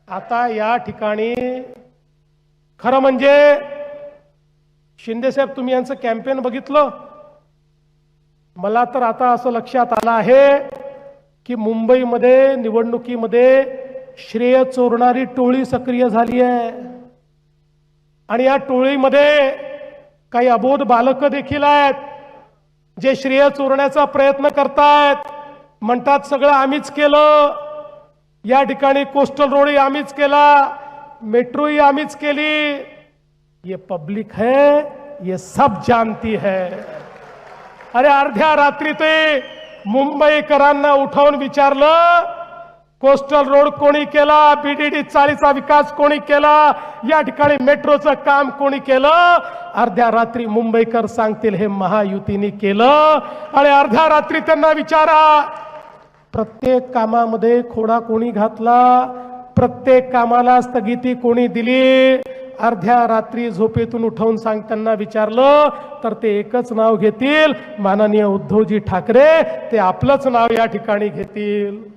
आता या ठिकाणी खरं म्हणजे शिंदे साहेब, तुम्ही यांचं कॅम्पेन बघितलं? मला तर आता असं लक्षात आलं आहे की मुंबईमध्ये निवडणुकीमध्ये श्रेय चोरणारी टोळी सक्रिय झाली आहे आणि या टोळीमध्ये काही अबोध बालकं देखील आहेत जे श्रेय चोरण्याचा प्रयत्न करतायत, म्हणतात सगळं आम्हीच केलं, या ठिकाणी कोस्टल रोड आम्हीच केला, मेट्रो ही आम्हीच केली। ये पब्लिक है, ये सब जानती है। अरे अर्ध्या रात्री ते मुंबईकरांना उठवून विचारलं कोस्टल रोड कोणी केला, बीडीडी 40चा विकास कोणी केला, या ठिकाणी मेट्रोचं काम कोणी केलं? अर्ध्या रात्री मुंबईकर सांगतील हे महायुतीने केलं। आणि अर्ध्या रात्री त्यांना विचारा प्रत्येक कामामध्ये खोडा कोणी घातला, प्रत्येक कामाला स्थगिती कोणी दिली? अर्ध्या रात्री झोपेतून उठवून सांगताना विचारलं तर ते एकच नाव घेतील, माननीय उद्धवजी ठाकरे। ते आपलंच नाव या ठिकाणी घेतील।